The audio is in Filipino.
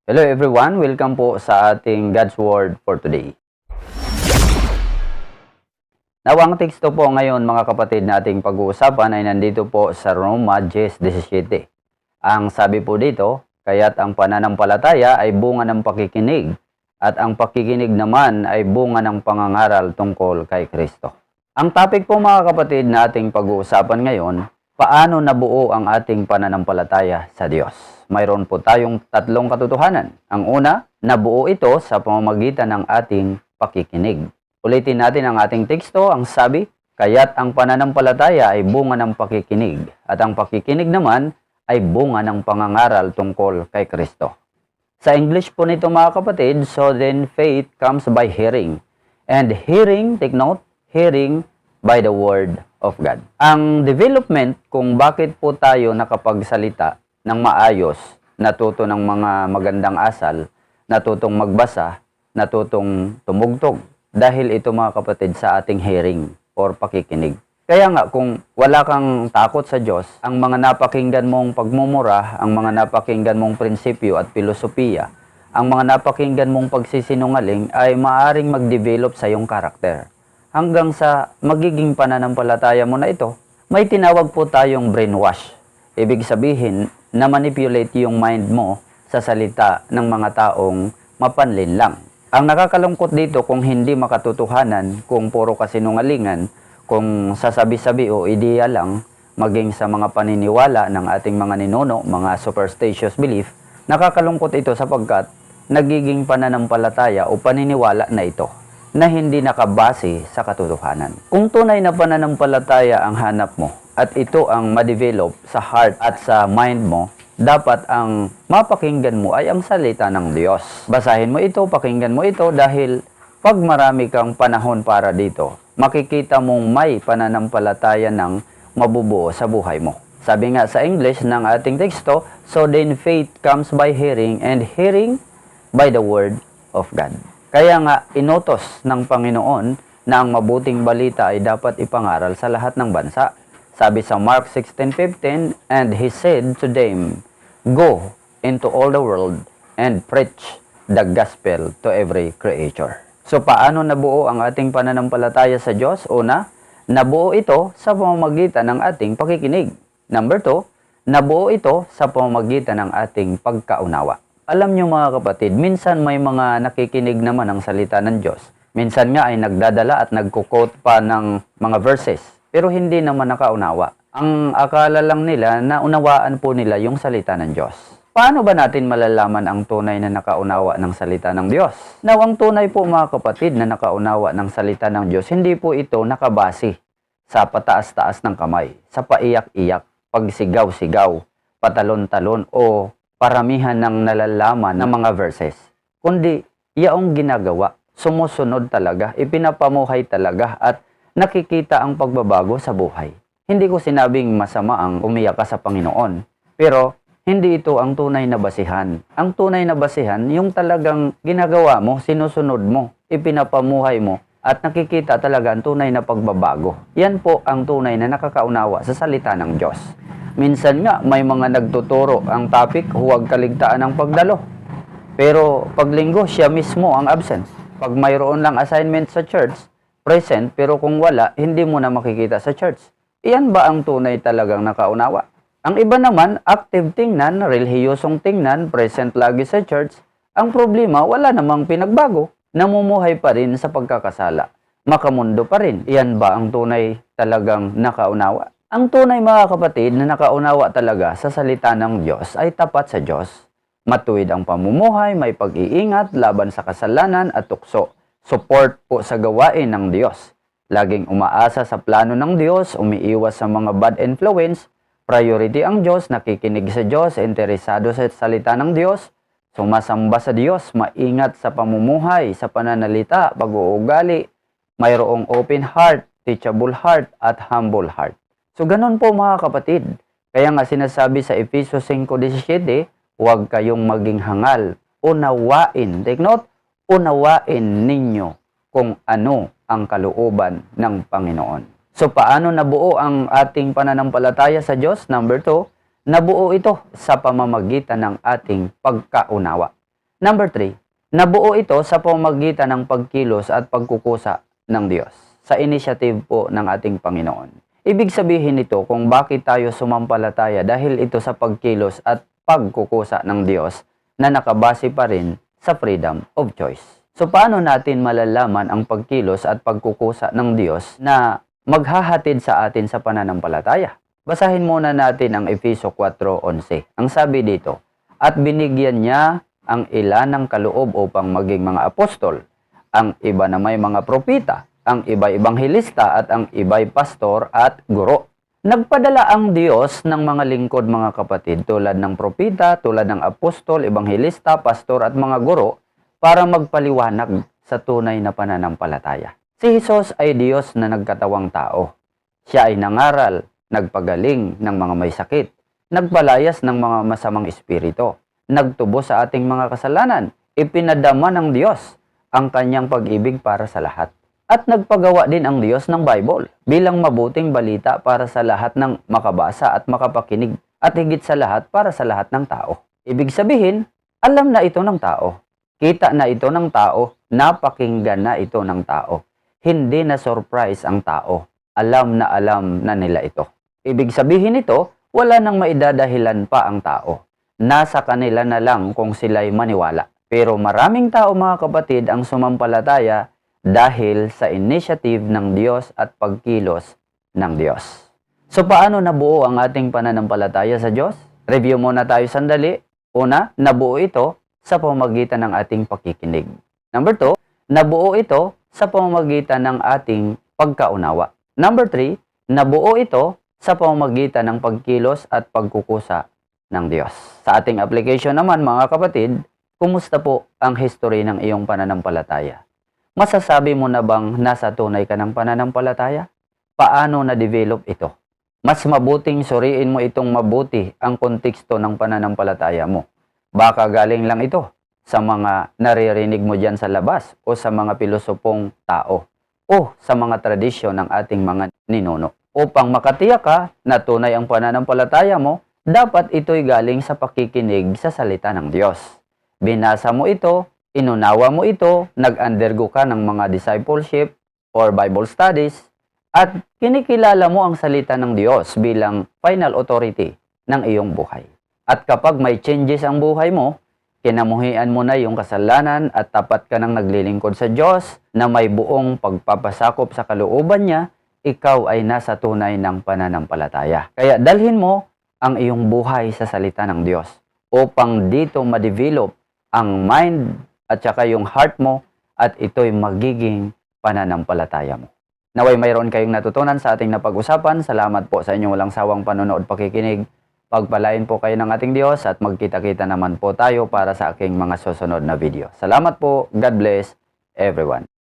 Hello everyone, welcome po sa ating God's Word for today. Nawang teksto po ngayon mga kapatid nating pag-uusapan ay nandito po sa Roma 10:17. Ang sabi po dito, kaya't ang pananampalataya ay bunga ng pakikinig at ang pakikinig naman ay bunga ng pangangaral tungkol kay Kristo. Ang topic po mga kapatid na ating pag-uusapan ngayon, paano nabuo ang ating pananampalataya sa Diyos? Mayroon po tayong tatlong katotohanan. Ang una, nabuo ito sa pamamagitan ng ating pakikinig. Ulitin natin ang ating teksto, ang sabi, kaya't ang pananampalataya ay bunga ng pakikinig, at ang pakikinig naman ay bunga ng pangangaral tungkol kay Kristo. Sa English po nito mga kapatid, so then faith comes by hearing. And hearing, take note, hearing by the Word of God. Ang development kung bakit po tayo nakapagsalita ng maayos, natuto ng mga magandang asal, natutong magbasa, natutong tumugtog. Dahil ito mga kapatid sa ating hearing or pakikinig. Kaya nga kung wala kang takot sa Diyos, ang mga napakinggan mong pagmumura, ang mga napakinggan mong prinsipyo at filosofiya, ang mga napakinggan mong pagsisinungaling ay maaaring mag-develop sa iyong karakter. Hanggang sa magiging pananampalataya mo na ito, may tinawag po tayong brainwash. Ibig sabihin, na-manipulate yung mind mo sa salita ng mga taong mapanlin lang. Ang nakakalungkot dito kung hindi makatotohanan, kung puro kasinungalingan, kung sasabi-sabi o ideya lang, maging sa mga paniniwala ng ating mga ninuno, mga superstitious belief, nakakalungkot ito sapagkat nagiging pananampalataya o paniniwala na ito na hindi nakabase sa katotohanan. Kung tunay na pananampalataya ang hanap mo at ito ang ma-develop sa heart at sa mind mo, dapat ang mapakinggan mo ay ang salita ng Diyos. Basahin mo ito, pakinggan mo ito dahil pag marami kang panahon para dito, makikita mong may pananampalataya ng mabubuo sa buhay mo. Sabi nga sa English ng ating teksto, so then faith comes by hearing and hearing by the Word of God. Kaya nga inutos ng Panginoon na ang mabuting balita ay dapat ipangaral sa lahat ng bansa. Sabi sa Mark 16:15, and he said to them, go into all the world and preach the gospel to every creature. So paano nabuo ang ating pananampalataya sa Diyos? Una, nabuo ito sa pamamagitan ng ating pakikinig. Number 2, nabuo ito sa pamamagitan ng ating pagkaunawa. Alam niyo mga kapatid, minsan may mga nakikinig naman ng salita ng Diyos. Minsan nga ay nagdadala at nagko-quote pa ng mga verses, pero hindi naman nakaunawa. Ang akala lang nila na unawaan po nila yung salita ng Diyos. Paano ba natin malalaman ang tunay na nakaunawa ng salita ng Diyos? Now, ang tunay po mga kapatid na nakaunawa ng salita ng Diyos, hindi po ito nakabase sa pataas-taas ng kamay, sa paiyak-iyak, pagsigaw-sigaw, patalon-talon o paramihan ng nalalaman ng mga verses. Kundi, yaong ginagawa, sumusunod talaga, ipinapamuhay talaga at nakikita ang pagbabago sa buhay. Hindi ko sinabing masama ang umiyak ka sa Panginoon, pero hindi ito ang tunay na basihan. Ang tunay na basihan, yung talagang ginagawa mo, sinusunod mo, ipinapamuhay mo, at nakikita talaga ang tunay na pagbabago. Yan po ang tunay na nakakaunawa sa salita ng Diyos. Minsan nga, may mga nagtuturo ang topic, huwag kaligtaan ng pagdalo. Pero paglinggo, siya mismo ang absent. Pag mayroon lang assignment sa church, present, pero kung wala, hindi mo na makikita sa church. Iyan ba ang tunay talagang nakaunawa? Ang iba naman, active tingnan, relihiyosong tingnan, present lagi sa church. Ang problema, wala namang pinagbago. Namumuhay pa rin sa pagkakasala. Makamundo pa rin. Iyan ba ang tunay talagang nakaunawa? Ang tunay mga kapatid na nakaunawa talaga sa salita ng Diyos ay tapat sa Diyos. Matuwid ang pamumuhay, may pag-iingat laban sa kasalanan at tukso. Support po sa gawain ng Diyos. Laging umaasa sa plano ng Diyos, umiiwas sa mga bad influence, priority ang Diyos, nakikinig sa Diyos, interesado sa salita ng Diyos, sumasamba sa Diyos, maingat sa pamumuhay, sa pananalita, pag-uugali, mayroong open heart, teachable heart, at humble heart. So ganun po mga kapatid. Kaya nga sinasabi sa Efesios 5:17, huwag kayong maging hangal, unawain, take note, unawain ninyo kung ano ang kalooban ng Panginoon. So paano nabuo ang ating pananampalataya sa Diyos? Number 2, nabuo ito sa pamamagitan ng ating pagkaunawa. Number 3, nabuo ito sa pamamagitan ng pagkilos at pagkukusa ng Diyos sa initiative po ng ating Panginoon. Ibig sabihin nito kung bakit tayo sumampalataya dahil ito sa pagkilos at pagkukusa ng Diyos na nakabase pa rin sa freedom of choice. So paano natin malalaman ang pagkilos at pagkukusa ng Diyos na maghahatid sa atin sa pananampalataya? Basahin muna natin ang Efeso 4:11. Ang sabi dito, at binigyan niya ang ilan ng kaloob upang maging mga apostol, ang iba na may mga propita, ang iba'y ebanghelista at ang iba'y pastor at guro. Nagpadala ang Diyos ng mga lingkod mga kapatid tulad ng propita, tulad ng apostol, ebanghelista, pastor at mga guro para magpaliwanag sa tunay na pananampalataya. Si Jesus ay Diyos na nagkatawang tao. Siya ay nangaral, nagpagaling ng mga may sakit, nagpalayas ng mga masamang espiritu, nagtubo sa ating mga kasalanan, ipinadama ng Diyos ang kanyang pag-ibig para sa lahat. At nagpagawa din ang Diyos ng Bible bilang mabuting balita para sa lahat ng makabasa at makapakinig at higit sa lahat para sa lahat ng tao. Ibig sabihin, alam na ito ng tao. Kita na ito ng tao, napakinggan na ito ng tao. Hindi na surprise ang tao. Alam na nila ito. Ibig sabihin nito, wala nang maidadahilan pa ang tao. Nasa kanila na lang kung sila'y maniwala. Pero maraming tao mga kapatid ang sumampalataya dahil sa initiative ng Diyos at pagkilos ng Diyos. So paano nabuo ang ating pananampalataya sa Diyos? Review muna tayo sandali. Una, nabuo ito sa pamamagitan ng ating pakikinig. Number 2, nabuo ito sa pamamagitan ng ating pagkaunawa. Number 3, nabuo ito sa pamamagitan ng pagkilos at pagkukusa ng Diyos. Sa ating application naman mga kapatid, kumusta po ang history ng iyong pananampalataya? Masasabi mo na bang nasa tunay ka ng pananampalataya? Paano na-develop ito? Mas mabuting suriin mo itong mabuti ang konteksto ng pananampalataya mo. Baka galing lang ito sa mga naririnig mo dyan sa labas o sa mga pilosopong tao o sa mga tradisyon ng ating mga ninuno. Upang makatiyak ka na tunay ang pananampalataya mo, dapat ito'y galing sa pakikinig sa salita ng Diyos. Binasa mo ito, inunawa mo ito, nag-undergo ka ng mga discipleship or Bible studies, at kinikilala mo ang salita ng Diyos bilang final authority ng iyong buhay. At kapag may changes ang buhay mo, kinamuhian mo na yung kasalanan at tapat ka nang naglilingkod sa Diyos na may buong pagpapasakop sa kalooban niya, ikaw ay nasa tunay ng pananampalataya. Kaya dalhin mo ang iyong buhay sa salita ng Diyos upang dito ma-develop ang mind at saka yung heart mo at ito'y magiging pananampalataya mo. Naway mayroon kayong natutunan sa ating napag-usapan. Salamat po sa inyong walang sawang panonood pakikinig. Pagpalain po kayo ng ating Diyos at magkita-kita naman po tayo para sa aking mga susunod na video. Salamat po. God bless everyone.